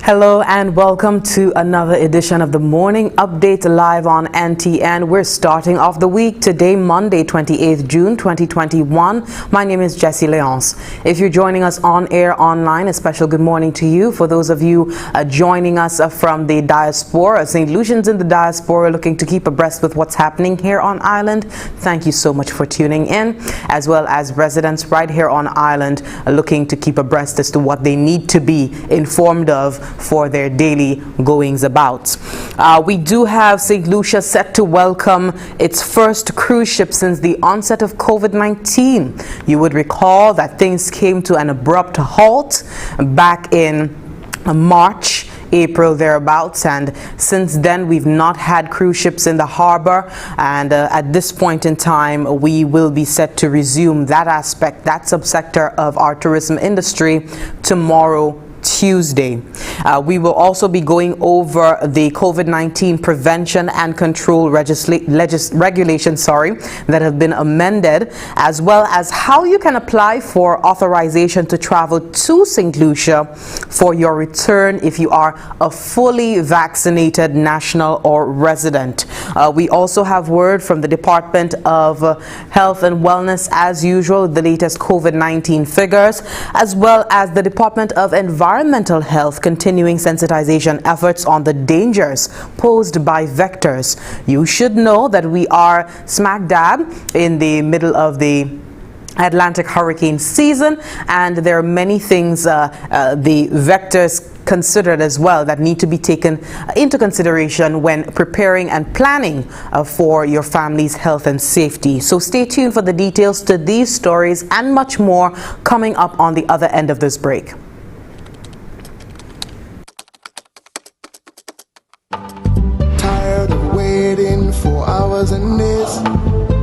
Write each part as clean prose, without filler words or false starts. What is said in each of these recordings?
Hello and welcome to another edition of the Morning Update live on NTN. We're starting off the week today, Monday, 28th June 2021. My name is Jessie Leonce. If you're joining us on air online, a special good morning to you. For those of you joining us from the diaspora, St. Lucians in the diaspora looking to keep abreast with what's happening here on island, thank you so much for tuning in, as well as residents right here on island looking to keep abreast as to what they need to be informed of for their daily goings about. We do have St. Lucia set to welcome its first cruise ship since the onset of COVID-19. You would recall that things came to an abrupt halt back in March, April thereabouts, and since then we've not had cruise ships in the harbor, and at this point in time we will be set to resume that aspect, that subsector of our tourism industry tomorrow, Tuesday. We will also be going over the COVID-19 prevention and control regulations that have been amended, as well as how you can apply for authorization to travel to St. Lucia for your return if you are a fully vaccinated national or resident. We also have word from the Department of Health and Wellness, as usual, the latest COVID-19 figures, as well as the Department of Environmental Health continuing sensitization efforts on the dangers posed by vectors. You should know that we are smack dab in the middle of the Atlantic hurricane season, and there are many things the vectors considered as well that need to be taken into consideration when preparing and planning for your family's health and safety. So stay tuned for the details to these stories and much more coming up on the other end of this break. Tired of waiting for hours and days,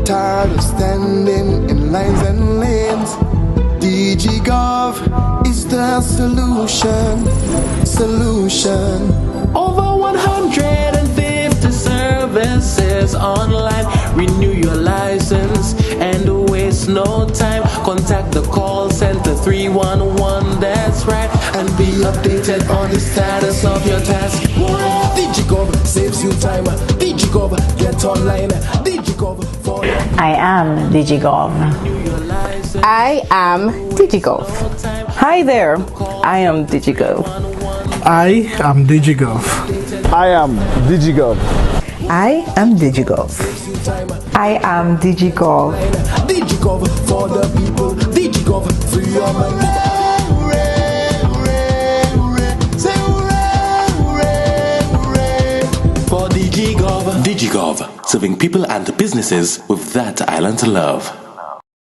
tired of standing in lines and lanes. DigiGov is the solution. Over 150 services online. Renew your license and waste no time. Contact the call center 311, that's right, and be updated on the status of your task. DigiGov saves you time. DigiGov, get online. DigiGov for your... I am DigiGov. I am DigiGov. Hi there, I am DigiGov. I am DigiGov. I am DigiGov. I am DigiGov. I am DigiGov. DigiGov for the people. DigiGov free your mind. For DigiGov. DigiGov, serving people and businesses with that island to love.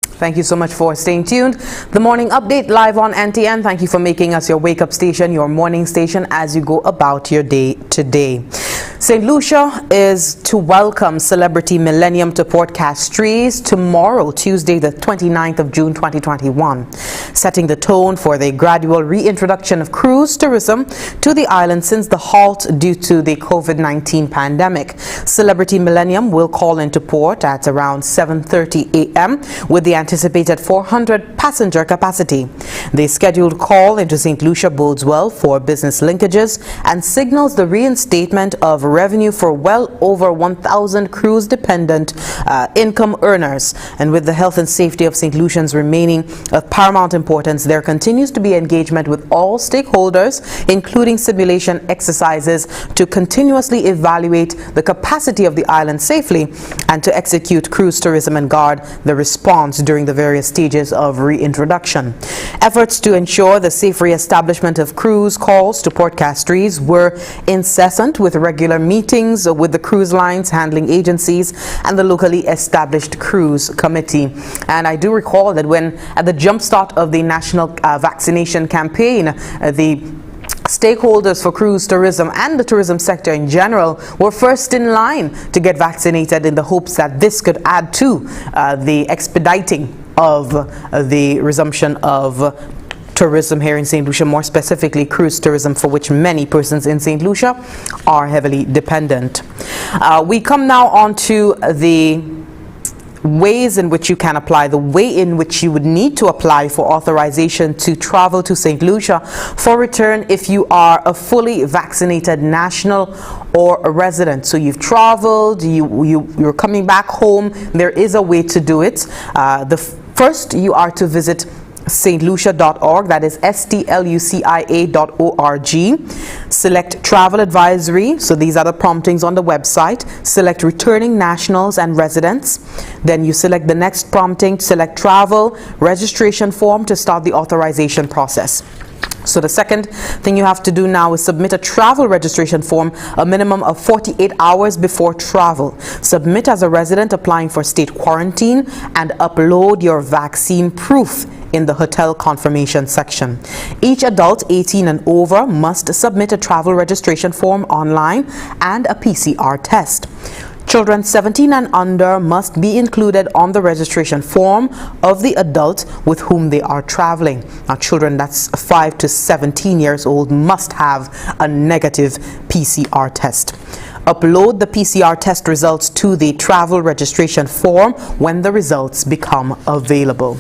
Thank you so much for staying tuned. The Morning Update live on NTN. Thank you for making us your wake-up station, your morning station as you go about your day today. St. Lucia is to welcome Celebrity Millennium to Port Castries tomorrow, Tuesday, the 29th of June 2021, setting the tone for the gradual reintroduction of cruise tourism to the island since the halt due to the COVID-19 pandemic. Celebrity Millennium will call into port at around 7:30 a.m. with the anticipated 400 passenger capacity. The scheduled call into St. Lucia bodes well for business linkages and signals the reinstatement of revenue for well over 1,000 cruise-dependent income earners. And with the health and safety of St. Lucians remaining of paramount importance, there continues to be engagement with all stakeholders, including simulation exercises to continuously evaluate the capacity of the island safely and to execute cruise tourism and guard the response during the various stages of reintroduction. Efforts to ensure the safe re-establishment of cruise calls to Port Castries were incessant, with regular meetings with the cruise lines, handling agencies, and the locally established cruise committee. And I do recall that when at the jumpstart of the national vaccination campaign, the stakeholders for cruise tourism and the tourism sector in general were first in line to get vaccinated in the hopes that this could add to the expediting of the resumption of tourism here in St. Lucia, more specifically cruise tourism, for which many persons in St. Lucia are heavily dependent. We come now on to the ways in which you can apply, the way in which you would need to apply for authorization to travel to St. Lucia for return if you are a fully vaccinated national or a resident. So you've traveled, you're coming back home, there is a way to do it. First, you are to visit stlucia.org, that is stlucia.org. Select travel advisory, so these are the promptings on the website. Select returning nationals and residents. Then you select the next prompting, select travel registration form to start the authorization process. So the second thing you have to do now is submit a travel registration form a minimum of 48 hours before travel. Submit as a resident applying for state quarantine and upload your vaccine proof in the hotel confirmation section. Each adult 18 and over must submit a travel registration form online and a PCR test. Children 17 and under must be included on the registration form of the adult with whom they are traveling. Now, children that's 5 to 17 years old must have a negative PCR test. Upload the PCR test results to the travel registration form when the results become available.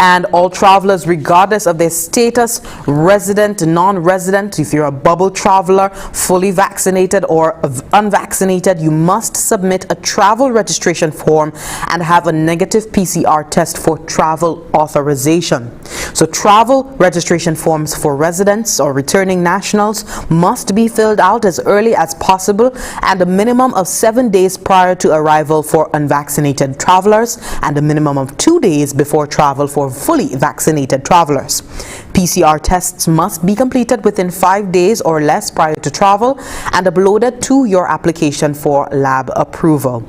And all travelers, regardless of their status, resident, non-resident, if you're a bubble traveler, fully vaccinated or unvaccinated, you must submit a travel registration form and have a negative PCR test for travel authorization. So travel registration forms for residents or returning nationals must be filled out as early as possible and a minimum of 7 days prior to arrival for unvaccinated travelers and a minimum of 2 days before travel for fully vaccinated travelers. PCR tests must be completed within 5 days or less prior to travel and uploaded to your application for lab approval.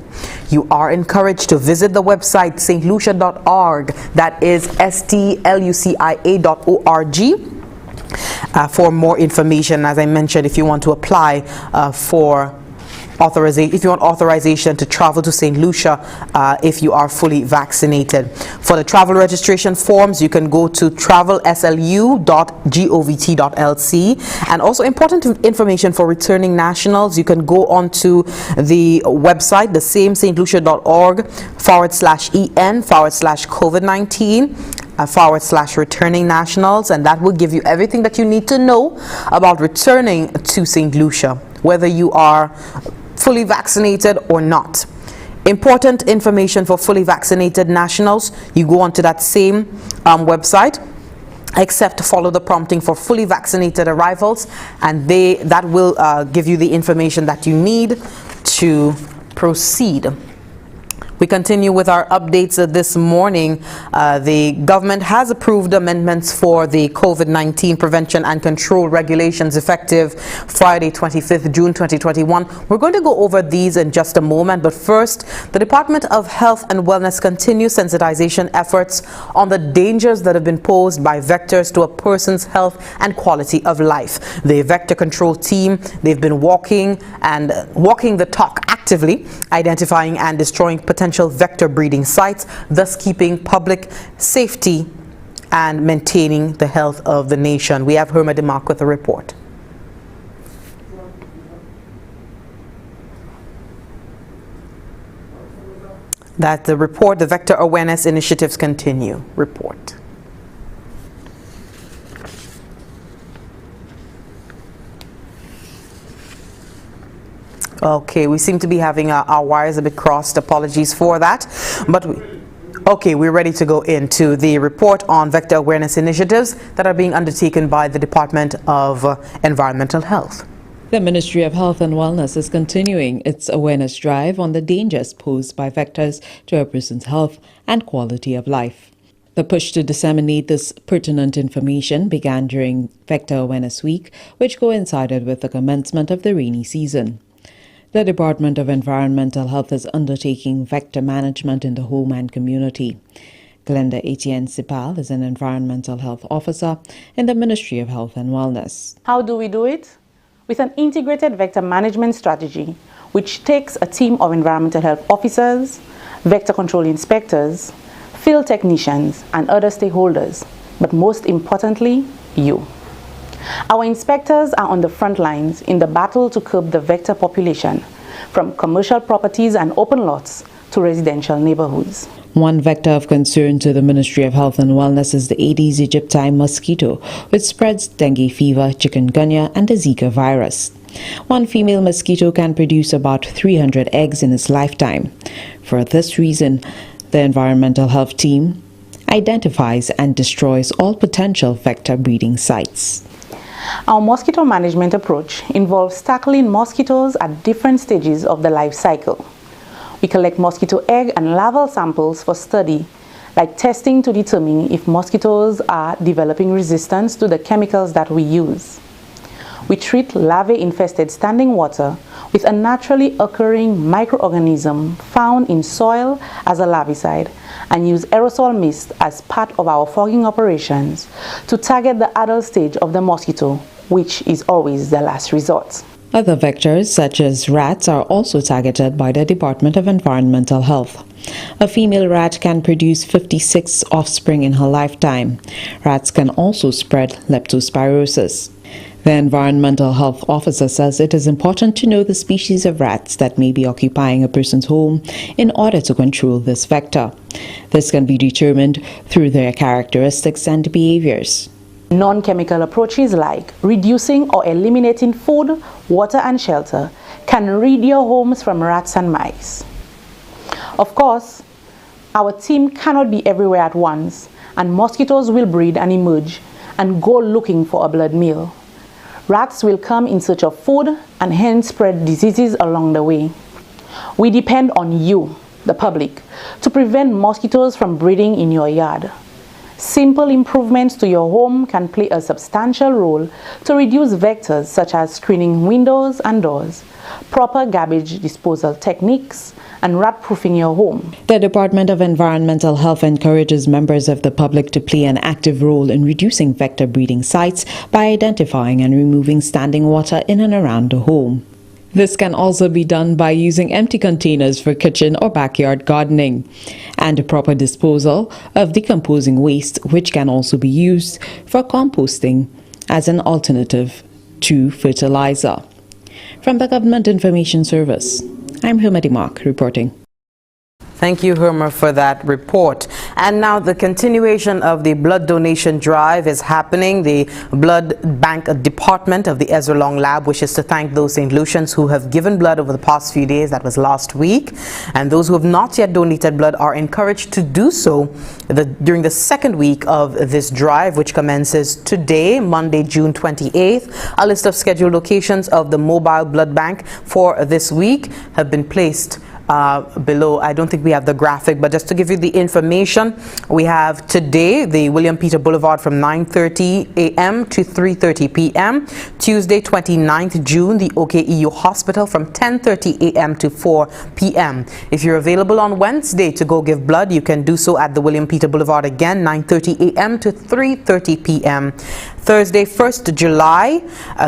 You are encouraged to visit the website stlucia.org, that is stlucia.org, for more information. As I mentioned, if you want to apply for authorization, if you want authorization to travel to St. Lucia if you are fully vaccinated. For the travel registration forms, you can go to travelslu.govt.lc. And also important information for returning nationals, you can go onto the website, the same stlucia.org/en/COVID-19 /returning nationals, and that will give you everything that you need to know about returning to St. Lucia, whether you are fully vaccinated or not. Important information for fully vaccinated nationals, you go onto that same website, except to follow the prompting for fully vaccinated arrivals, and that will give you the information that you need to proceed. We continue with our updates this morning. The government has approved amendments for the COVID-19 prevention and control regulations effective Friday, 25th June 2021. We're going to go over these in just a moment, but first, the Department of Health and Wellness continues sensitization efforts on the dangers that have been posed by vectors to a person's health and quality of life. The vector control team, they've been walking the talk actively, identifying and destroying potential vector breeding sites, thus keeping public safety and maintaining the health of the nation. We have Herma DeMarc with a report. That the report, the vector awareness initiatives continue. Report. Okay, we seem to be having our wires a bit crossed. Apologies for that. But we're ready to go into the report on vector awareness initiatives that are being undertaken by the Department of Environmental Health. The Ministry of Health and Wellness is continuing its awareness drive on the dangers posed by vectors to a person's health and quality of life. The push to disseminate this pertinent information began during Vector Awareness Week, which coincided with the commencement of the rainy season. The Department of Environmental Health is undertaking vector management in the home and community. Glenda Etienne Sipal is an environmental health officer in the Ministry of Health and Wellness. How do we do it? With an integrated vector management strategy, which takes a team of environmental health officers, vector control inspectors, field technicians, and other stakeholders, but most importantly, you. Our inspectors are on the front lines in the battle to curb the vector population, from commercial properties and open lots to residential neighborhoods. One vector of concern to the Ministry of Health and Wellness is the Aedes aegypti mosquito, which spreads dengue fever, chikungunya, and the Zika virus. One female mosquito can produce about 300 eggs in its lifetime. For this reason, the environmental health team identifies and destroys all potential vector breeding sites. Our mosquito management approach involves tackling mosquitoes at different stages of the life cycle. We collect mosquito egg and larval samples for study, like testing to determine if mosquitoes are developing resistance to the chemicals that we use. We treat larvae-infested standing water with a naturally occurring microorganism found in soil as a larvicide and use aerosol mist as part of our fogging operations to target the adult stage of the mosquito, which is always the last resort. Other vectors, such as rats, are also targeted by the Department of Environmental Health. A female rat can produce 56 offspring in her lifetime. Rats can also spread leptospirosis. The environmental health officer says it is important to know the species of rats that may be occupying a person's home in order to control this vector. This can be determined through their characteristics and behaviors. Non-chemical approaches like reducing or eliminating food, water, and shelter can rid your homes from rats and mice. Of course, our team cannot be everywhere at once, and mosquitoes will breed and emerge and go looking for a blood meal. Rats will come in search of food and hence spread diseases along the way. We depend on you, the public, to prevent mosquitoes from breeding in your yard. Simple improvements to your home can play a substantial role to reduce vectors such as screening windows and doors, proper garbage disposal techniques, and rat-proofing your home. The Department of Environmental Health encourages members of the public to play an active role in reducing vector breeding sites by identifying and removing standing water in and around the home. This can also be done by using empty containers for kitchen or backyard gardening, and proper disposal of decomposing waste, which can also be used for composting as an alternative to fertilizer. From the Government Information Service, I'm Hermedy Mark reporting. Thank you, Herma, for that report. And now the continuation of the blood donation drive is happening. The Blood Bank Department of the Ezra Long Lab wishes to thank those St. Lucians who have given blood over the past few days. That was last week. And those who have not yet donated blood are encouraged to do so during the second week of this drive, which commences today, Monday, June 28th. A list of scheduled locations of the mobile blood bank for this week have been placed below. I don't think we have the graphic, but just to give you the information, we have today the William Peter Boulevard from 9:30 a.m. to 3:30 p.m. Tuesday, 29th June, the OKEU Hospital from 10:30 a.m. to 4 p.m. If you're available on Wednesday to go give blood, you can do so at the William Peter Boulevard again, 9:30 a.m. to 3:30 p.m. Thursday, 1st July,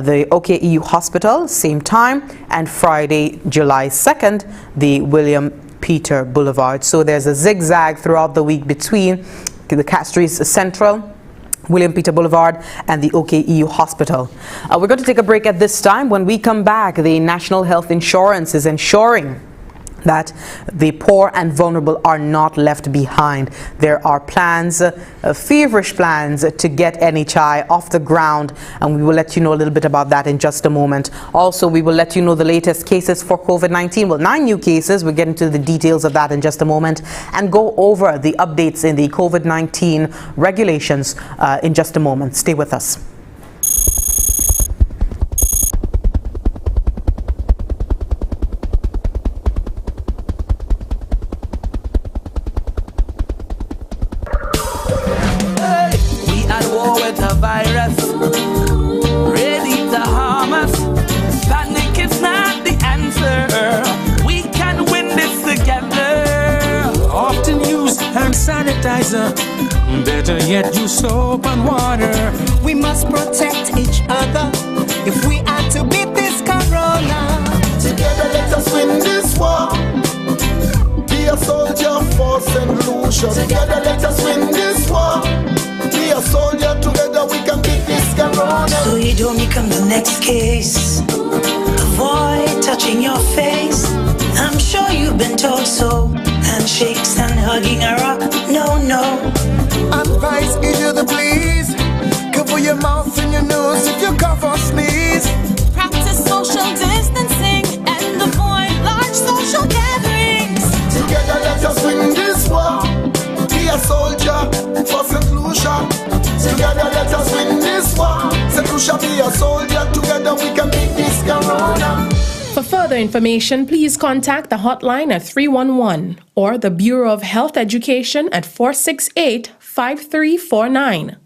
the OKEU Hospital, same time, and Friday, July 2nd, the William Peter Boulevard. So there's a zigzag throughout the week between the Castries Central, William Peter Boulevard, and the OKEU Hospital. We're going to take a break at this time. When we come back, the National Health Insurance is ensuring that the poor and vulnerable are not left behind. There are plans, feverish plans to get NHI off the ground, and we will let you know a little bit about that in just a moment. Also, we will let you know the latest cases for COVID-19. Well, 9 new cases. We'll get into the details of that in just a moment and go over the updates in the COVID-19 regulations in just a moment. Stay with us. Better yet, use soap and water. We must protect each other if we are to beat this corona. Together let us win this war. Be a soldier for St. Lucia. Together let us win this war. Be a soldier, together we can beat this corona. So you don't become the next case. Avoid touching your face. I'm sure you've been told so. handshakes and hugging a rock. No, no. Advice give you the please. Cover your mouth and your nose if you cough or sneeze. Practice social distancing and avoid large social gatherings. Together let us win this war. Be a soldier for St. Lucia. Together let us win this war. St. Lucia, be a soldier. Together we can beat this corona. For further information, please contact the hotline at 311 or the Bureau of Health Education at 468-5349.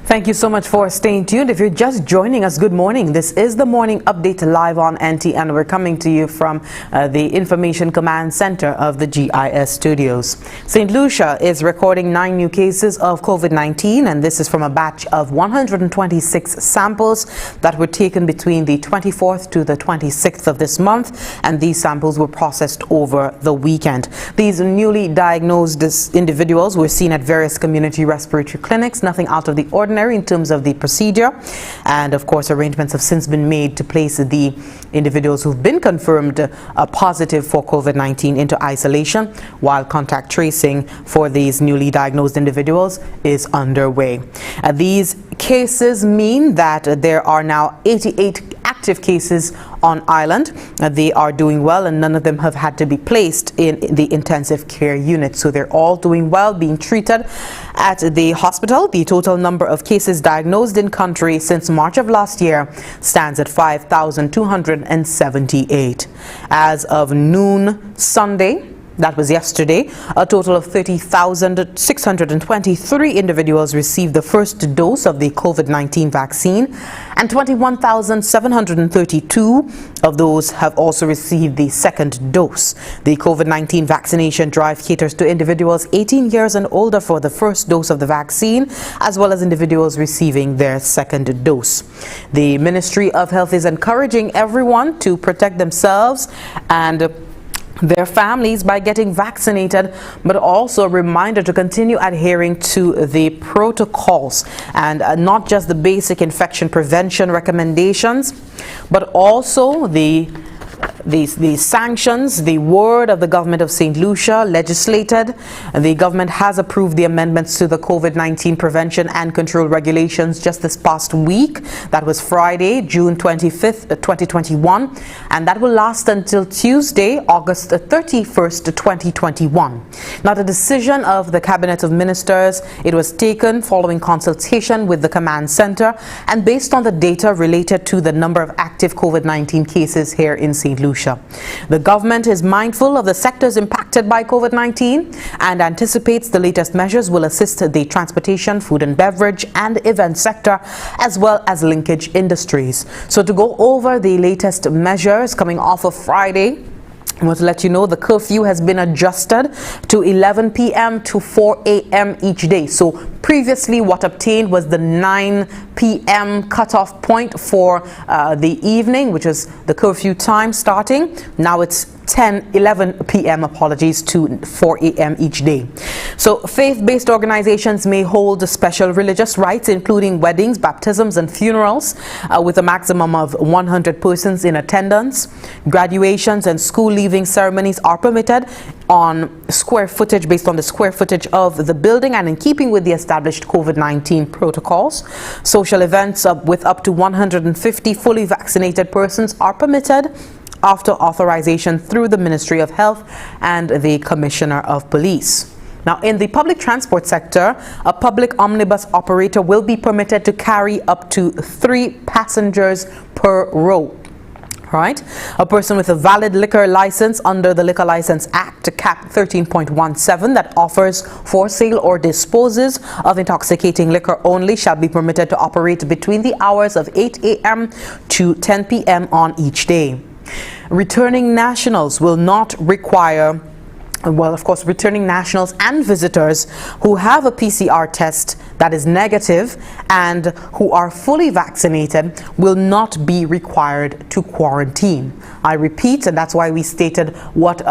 Thank you so much for staying tuned. If you're just joining us, good morning. This is the morning update live on NTN. We're coming to you from the Information Command Center of the GIS studios. St. Lucia is recording 9 new cases of COVID-19, and this is from a batch of 126 samples that were taken between the 24th to the 26th of this month, and these samples were processed over the weekend. These newly diagnosed individuals were seen at various community respiratory clinics, nothing out of the ordinary in terms of the procedure, and of course arrangements have since been made to place the individuals who've been confirmed positive for COVID-19 into isolation, while contact tracing for these newly diagnosed individuals is underway. These cases mean that there are now 88 active cases on island. They are doing well, and none of them have had to be placed in the intensive care unit. So they're all doing well, being treated at the hospital. The total number of cases diagnosed in country since March of last year stands at 5,278. As of noon Sunday, that was yesterday, a total of 30,623 individuals received the first dose of the COVID-19 vaccine, and 21,732 of those have also received the second dose. The COVID-19 vaccination drive caters to individuals 18 years and older for the first dose of the vaccine, as well as individuals receiving their second dose. The Ministry of Health is encouraging everyone to protect themselves and their families by getting vaccinated, but also a reminder to continue adhering to the protocols, and not just the basic infection prevention recommendations, but also the sanctions. The word of the government of St. Lucia legislated. The government has approved the amendments to the COVID-19 prevention and control regulations just this past week. That was Friday, June 25th, 2021, and that will last until Tuesday, August 31st, 2021. Now, the decision of the Cabinet of Ministers, it was taken following consultation with the command center and based on the data related to the number of active COVID-19 cases here in St. Lucia. The government is mindful of the sectors impacted by COVID-19 and anticipates the latest measures will assist the transportation, food and beverage, and event sector, as well as linkage industries. So to go over the latest measures coming off of Friday, I want to let you know the curfew has been adjusted to 11 p.m. to 4 a.m. each day. So previously what obtained was the 9 p.m. cutoff point for the evening, which is the curfew time starting. Now it's 11 p.m. to 4 a.m. each day. So faith-based organizations may hold special religious rites, including weddings, baptisms, and funerals, with a maximum of 100 persons in attendance. Graduations and school leaving ceremonies are permitted on square footage, based on the square footage of the building and in keeping with the established COVID-19 protocols. Social events with up to 150 fully vaccinated persons are permitted after authorization through the Ministry of Health and the Commissioner of Police. Now, in the public transport sector, a public omnibus operator will be permitted to carry up to 3 passengers per row. Right? A person with a valid liquor license under the Liquor License Act, Cap 13.17, that offers for sale or disposes of intoxicating liquor only shall be permitted to operate between the hours of 8 a.m. to 10 p.m. on each day. Returning nationals will not require, well, of course, returning nationals and visitors who have a PCR test that is negative and who are fully vaccinated will not be required to quarantine. I repeat, and that's why we stated what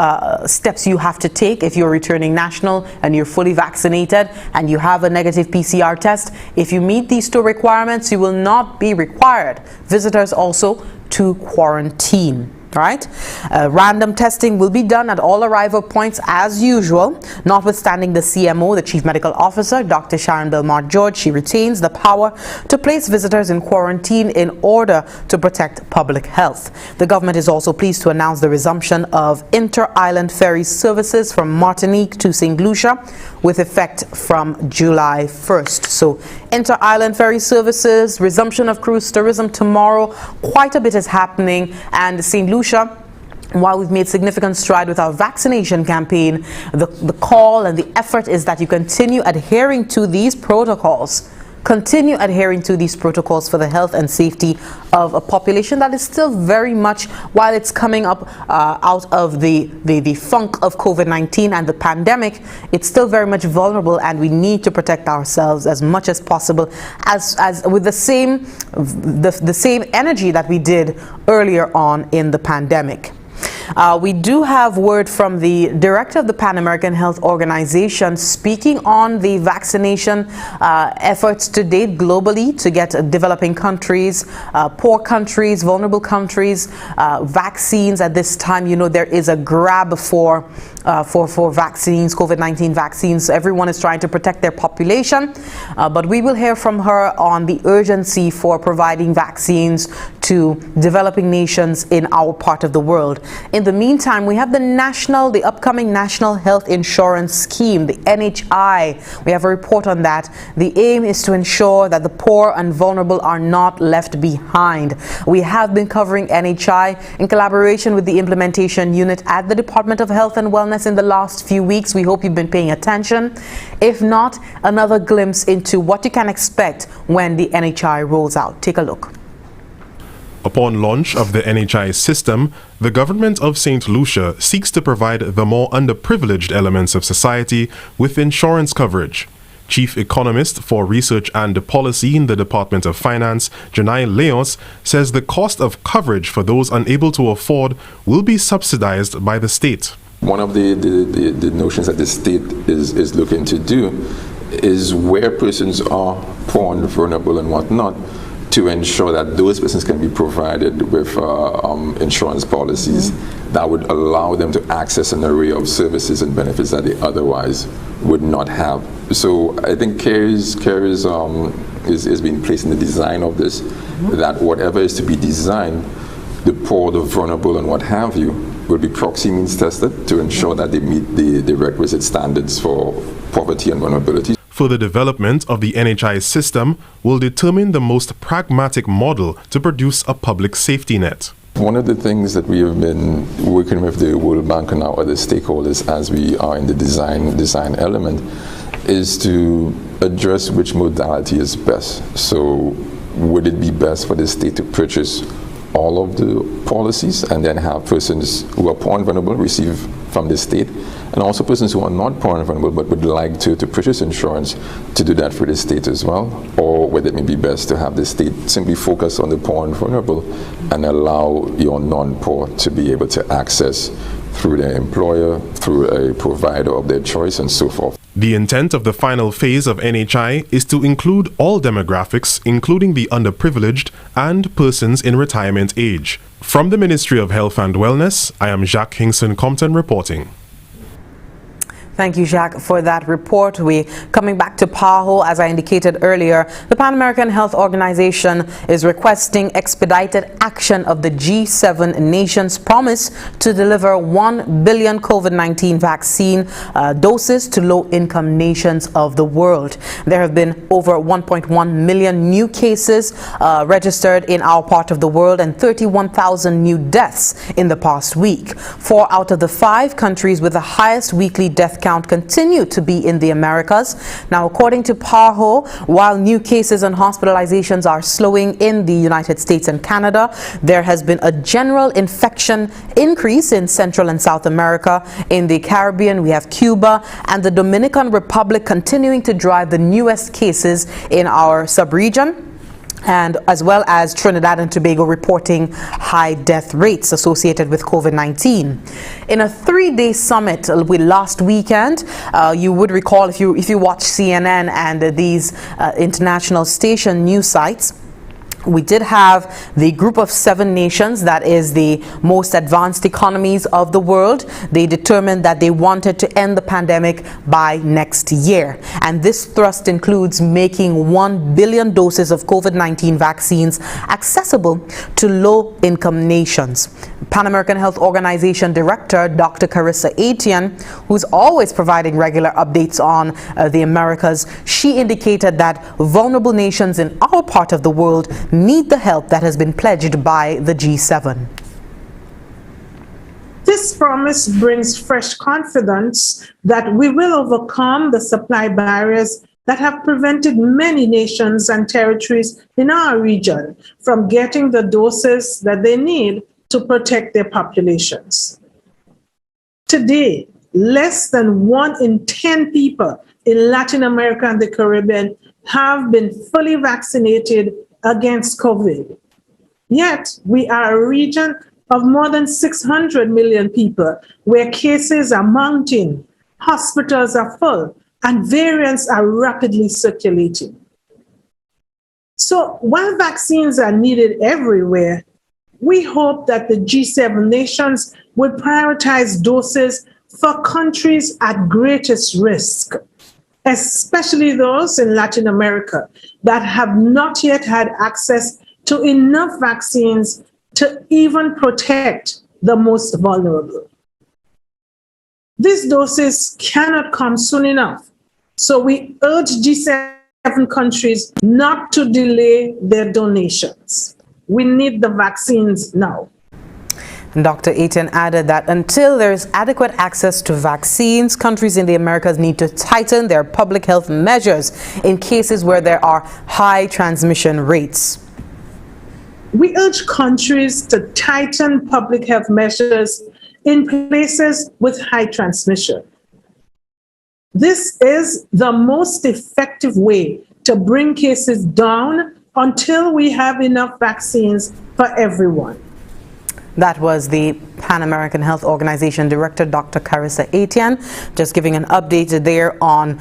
steps you have to take if you're a returning national and you're fully vaccinated and you have a negative PCR test. If you meet these 2 requirements, you will not be required, visitors also, to quarantine. Right? Random testing will be done at all arrival points as usual, notwithstanding the CMO, the Chief Medical Officer, Dr. Sharon Belmont George. She retains the power to place visitors in quarantine in order to protect public health. The government is also pleased to announce the resumption of inter-island ferry services from Martinique to St. Lucia with effect from July 1st. So inter-island ferry services, resumption of cruise tourism tomorrow. Quite a bit is happening, and St. Lucia, while we've made significant stride with our vaccination campaign, the call and the effort is that you continue adhering to these protocols. Continue adhering to these protocols for the health and safety of a population that is still very much, while it's coming up out of the funk of COVID-19 and the pandemic, it's still very much vulnerable, and we need to protect ourselves as much as possible, as with the same energy that we did earlier on in the pandemic. We do have word from the director of the Pan American Health Organization speaking on the vaccination efforts to date globally to get developing countries, poor countries, vulnerable countries, vaccines. At this time, you know, there is a grab for vaccines, COVID-19 vaccines. Everyone is trying to protect their population, but we will hear from her on the urgency for providing vaccines to developing nations in our part of the world. In the meantime, we have the upcoming National Health Insurance Scheme, the NHI. We have a report on that. The aim is to ensure that the poor and vulnerable are not left behind. We have been covering NHI in collaboration with the implementation unit at the Department of Health and Wellness in the last few weeks. We hope you've been paying attention. If not, another glimpse into what you can expect when the NHI rolls out. Take a look. Upon launch of the NHI system, the government of St. Lucia seeks to provide the more underprivileged elements of society with insurance coverage. Chief Economist for Research and Policy in the Department of Finance, Janai Leos, says the cost of coverage for those unable to afford will be subsidized by the state. One of the notions that the state is looking to do is where persons are poor and vulnerable and whatnot, to ensure that those persons can be provided with insurance policies that would allow them to access an array of services and benefits that they otherwise would not have. So I think care is being placed in the design of this, that whatever is to be designed, the poor, the vulnerable, and what have you, will be proxy means tested to ensure that they meet the requisite standards for poverty and vulnerability. For the development of the NHI system will determine the most pragmatic model to produce a public safety net. One of the things that we have been working with the World Bank and our other stakeholders as we are in the design element is to address which modality is best. So would it be best for the state to purchase all of the policies and then have persons who are poor and vulnerable receive from the state, and also persons who are not poor and vulnerable but would like to purchase insurance to do that for the state as well? Or whether it may be best to have the state simply focus on the poor and vulnerable and allow your non-poor to be able to access through their employer, through a provider of their choice, and so forth. The intent of the final phase of NHI is to include all demographics, including the underprivileged and persons in retirement age. From the Ministry of Health and Wellness, I am Jacques Hinkson Compton reporting. Thank you, Jacques, for that report. We're coming back to PAHO. As I indicated earlier, the Pan American Health Organization is requesting expedited action of the G7 nations' promise to deliver 1 billion COVID-19 vaccine doses to low-income nations of the world. There have been over 1.1 million new cases registered in our part of the world and 31,000 new deaths in the past week. 4 out of the 5 countries with the highest weekly death count continue to be in the Americas. Now, according to PAHO, while new cases and hospitalizations are slowing in the United States and Canada, there has been a general infection increase in Central and South America. In the Caribbean, we have Cuba and the Dominican Republic continuing to drive the newest cases in our sub-region, and as well as Trinidad and Tobago reporting high death rates associated with COVID-19. In a 3-day summit last weekend, you would recall if you watch CNN and these international station news sites, We did have the group of 7 nations, that is the most advanced economies of the world. They determined that they wanted to end the pandemic by next year. And this thrust includes making 1 billion doses of COVID-19 vaccines accessible to low-income nations. Pan American Health Organization Director Dr. Carissa Etienne, who's always providing regular updates on the Americas, she indicated that vulnerable nations in our part of the world need the help that has been pledged by the G7. This promise brings fresh confidence that we will overcome the supply barriers that have prevented many nations and territories in our region from getting the doses that they need to protect their populations. Today, less than 1 in 10 people in Latin America and the Caribbean have been fully vaccinated against COVID. Yet, we are a region of more than 600 million people where cases are mounting, hospitals are full, and variants are rapidly circulating. So while vaccines are needed everywhere, we hope that the G7 nations will prioritize doses for countries at greatest risk, especially those in Latin America that have not yet had access to enough vaccines to even protect the most vulnerable. These doses cannot come soon enough, so we urge G7 countries not to delay their donations. We need the vaccines now. Dr. Etienne added that until there is adequate access to vaccines, countries in the Americas need to tighten their public health measures in cases where there are high transmission rates. We urge countries to tighten public health measures in places with high transmission. This is the most effective way to bring cases down until we have enough vaccines for everyone. That was the Pan American Health Organization Director, Dr. Carissa Etienne, just giving an update there on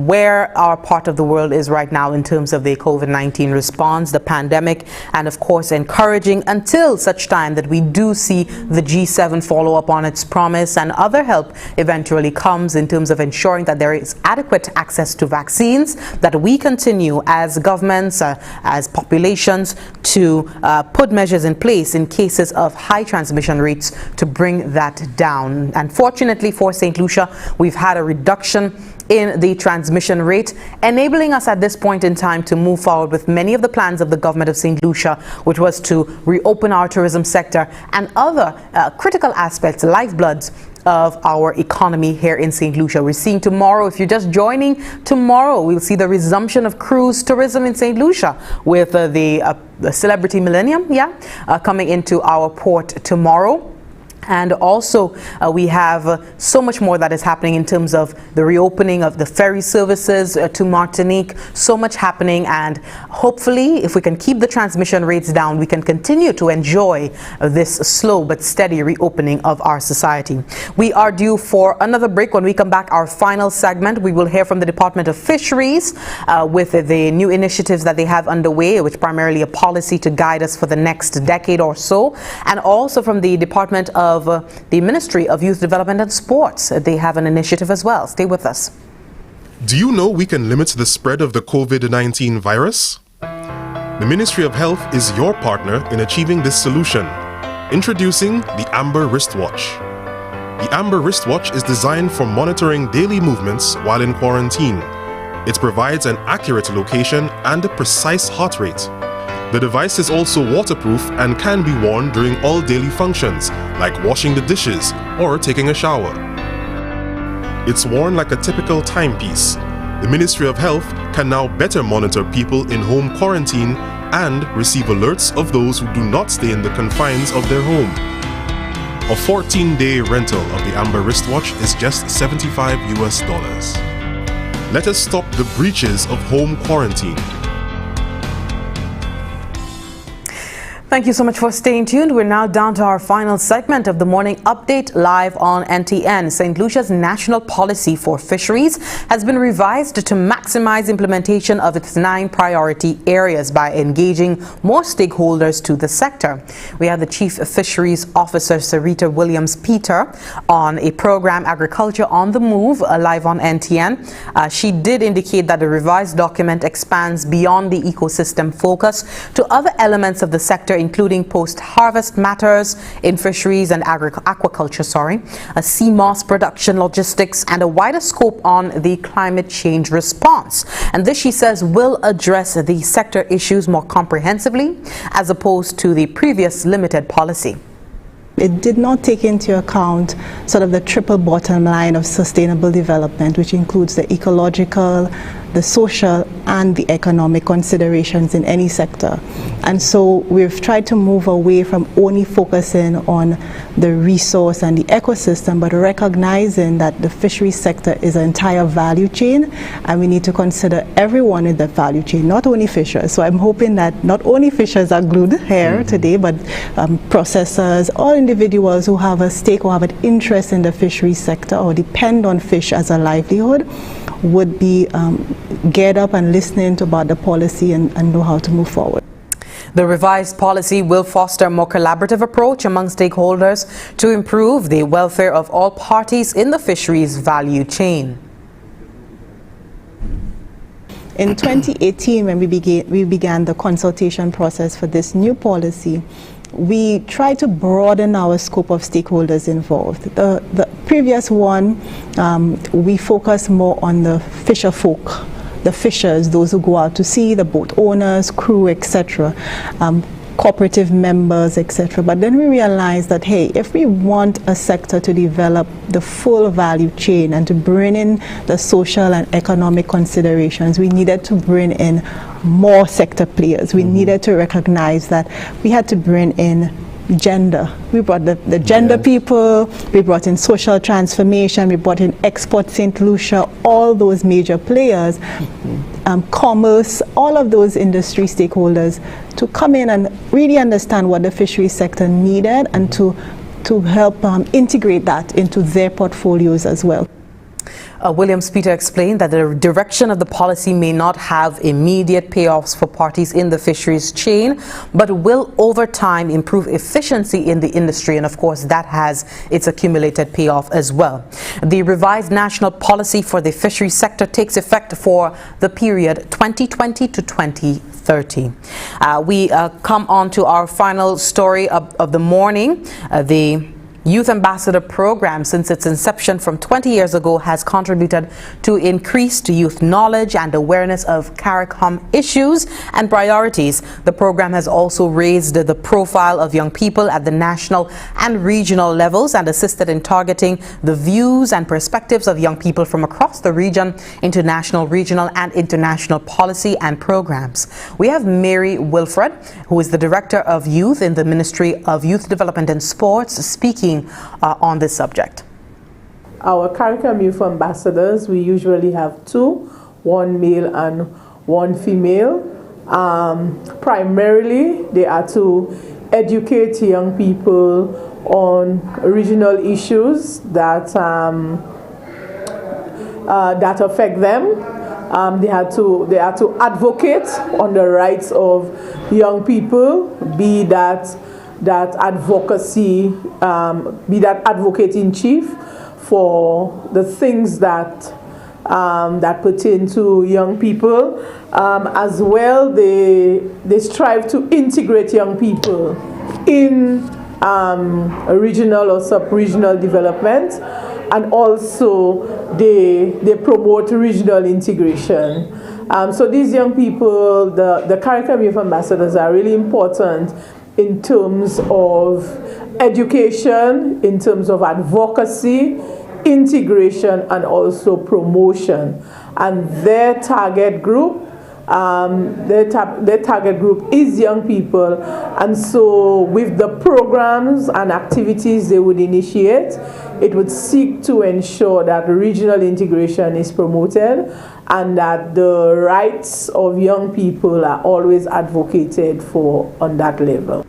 where our part of the world is right now in terms of the COVID-19 response, the pandemic, and of course encouraging until such time that we do see the G7 follow up on its promise and other help eventually comes in terms of ensuring that there is adequate access to vaccines, that we continue as governments, as populations to put measures in place in cases of high transmission rates to bring that down. And fortunately for St. Lucia, we've had a reduction in the transmission rate, enabling us at this point in time to move forward with many of the plans of the government of St. Lucia, which was to reopen our tourism sector and other critical aspects, lifebloods of our economy here in St. Lucia. We're seeing tomorrow, if you're just joining, tomorrow we'll see the resumption of cruise tourism in St. Lucia with the Celebrity Millennium, coming into our port tomorrow. And also we have so much more that is happening in terms of the reopening of the ferry services to Martinique. So much happening, and hopefully if we can keep the transmission rates down, we can continue to enjoy this slow but steady reopening of our society. We are due for another break. When we come back, our final segment, we will hear from the Department of Fisheries with the new initiatives that they have underway, which primarily a policy to guide us for the next decade or so, and also from the Department of the Ministry of Youth Development and Sports. They have an initiative as well. Stay with us. Do you know we can limit the spread of the COVID-19 virus? The Ministry of Health is your partner in achieving this solution. Introducing the Amber Wristwatch. The Amber Wristwatch is designed for monitoring daily movements while in quarantine. It provides an accurate location and a precise heart rate. The device is also waterproof and can be worn during all daily functions, like washing the dishes or taking a shower. It's worn like a typical timepiece. The Ministry of Health can now better monitor people in home quarantine and receive alerts of those who do not stay in the confines of their home. A 14-day rental of the Amber Wristwatch is just $75 US. Let us stop the breaches of home quarantine. Thank you so much for staying tuned. We're now down to our final segment of the morning update live on NTN. St. Lucia's national policy for fisheries has been revised to maximize implementation of its 9 priority areas by engaging more stakeholders to the sector. We have the Chief Fisheries Officer, Sarita Williams-Peter, on a program, Agriculture on the Move, live on NTN. She did indicate that the revised document expands beyond the ecosystem focus to other elements of the sector, including post-harvest matters in fisheries and aquaculture, sea moss production, logistics, and a wider scope on the climate change response. And this, she says, will address the sector issues more comprehensively as opposed to the previous limited policy. It did not take into account sort of the triple bottom line of sustainable development, which includes the ecological, the social, and the economic considerations in any sector. And so we've tried to move away from only focusing on the resource and the ecosystem, but recognizing that the fisheries sector is an entire value chain, and we need to consider everyone in the value chain, not only fishers. So I'm hoping that not only fishers are glued here today, but processors, all individuals who have a stake or have an interest in the fisheries sector or depend on fish as a livelihood would be geared up and listening to about the policy and know how to move forward. The revised policy will foster a more collaborative approach among stakeholders to improve the welfare of all parties in the fisheries value chain. In 2018, when we began the consultation process for this new policy, we tried to broaden our scope of stakeholders involved. The previous one, we focused more on the fisher folk, the fishers, those who go out to sea, the boat owners, crew, etc., cooperative members, etc. But then we realized that, hey, if we want a sector to develop the full value chain and to bring in the social and economic considerations, we needed to bring in more sector players. We needed to recognize that we had to bring in gender. We brought the gender people, we brought in social transformation, we brought in Export St. Lucia, all those major players, commerce, all of those industry stakeholders to come in and really understand what the fisheries sector needed and to help integrate that into their portfolios as well. Williams-Peter explained that the direction of the policy may not have immediate payoffs for parties in the fisheries chain, but will over time improve efficiency in the industry, and of course that has its accumulated payoff as well. The revised national policy for the fisheries sector takes effect for the period 2020 to 2030. We come on to our final story of the morning. The Youth Ambassador Program, since its inception from 20 years ago, has contributed to increased youth knowledge and awareness of CARICOM issues and priorities. The program has also raised the profile of young people at the national and regional levels and assisted in targeting the views and perspectives of young people from across the region into national, regional, and international policy and programs. We have Mary Wilfred, who is the Director of Youth in the Ministry of Youth Development and Sports, speaking on this subject. Our CARICOM Youth Ambassadors, we usually have 2, one male and one female. Primarily, they are to educate young people on regional issues that that affect them. They are to advocate on the rights of young people, be that advocacy, be that advocate in chief for the things that that pertain to young people. As well, they strive to integrate young people in regional or sub-regional development, and also they promote regional integration. So these young people, the CARICOM Youth Ambassadors, are really important in terms of education, in terms of advocacy, integration, and also promotion. And their target group, their target group is young people. And so with the programs and activities they would initiate, it would seek to ensure that regional integration is promoted and that the rights of young people are always advocated for on that level.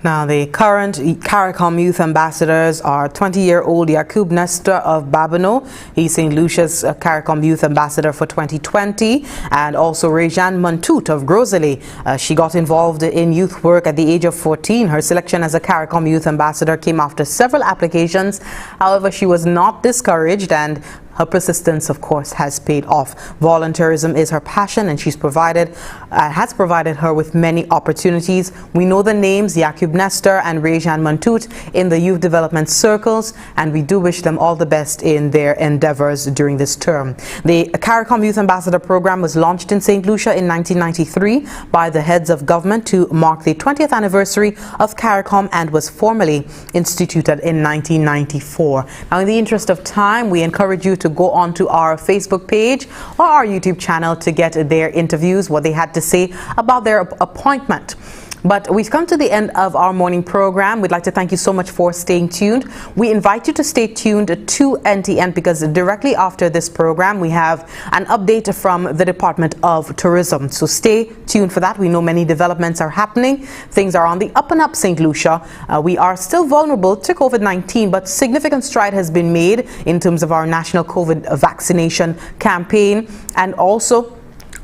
Now, the current CARICOM Youth Ambassadors are 20-year-old Yakub Nestor of Babino. He's St. Lucia's CARICOM Youth Ambassador for 2020. And also Rejan Mantut of Grosely. She got involved in youth work at the age of 14. Her selection as a CARICOM Youth Ambassador came after several applications. However, she was not discouraged, and her persistence, of course, has paid off. Volunteerism is her passion, and has provided her with many opportunities. We know the names Yakub Nestor and Rejan Mantut in the youth development circles, and we do wish them all the best in their endeavors during this term. The CARICOM Youth Ambassador program was launched in St. Lucia in 1993 by the heads of government to mark the 20th anniversary of CARICOM, and was formally instituted in 1994. Now, in the interest of time, we encourage you to go on to our Facebook page or our YouTube channel to get their interviews, what they had to say about their appointment. But we've come to the end of our morning program. We'd like to thank you so much for staying tuned. We invite you to stay tuned to NTN, because directly after this program we have an update from the Department of Tourism. So stay tuned for that. We know many developments are happening. Things are on the up and up, St. Lucia. We are still vulnerable to COVID-19, but significant stride has been made in terms of our national COVID vaccination campaign, and also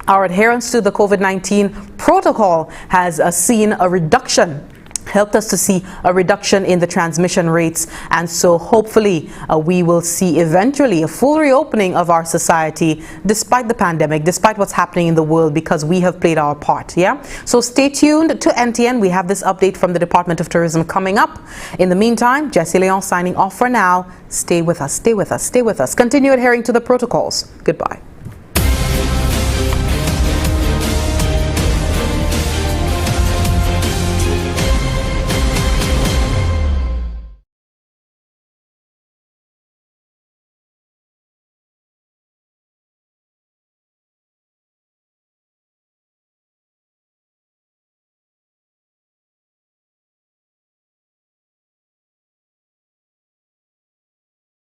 our adherence to the COVID-19 protocol has seen a reduction, helped us to see a reduction in the transmission rates. And so hopefully we will see eventually a full reopening of our society despite the pandemic, despite what's happening in the world, because we have played our part. Yeah. So stay tuned to NTN. We have this update from the Department of Tourism coming up. In the meantime, Jessie Leon signing off for now. Stay with us, stay with us, stay with us. Continue adhering to the protocols. Goodbye.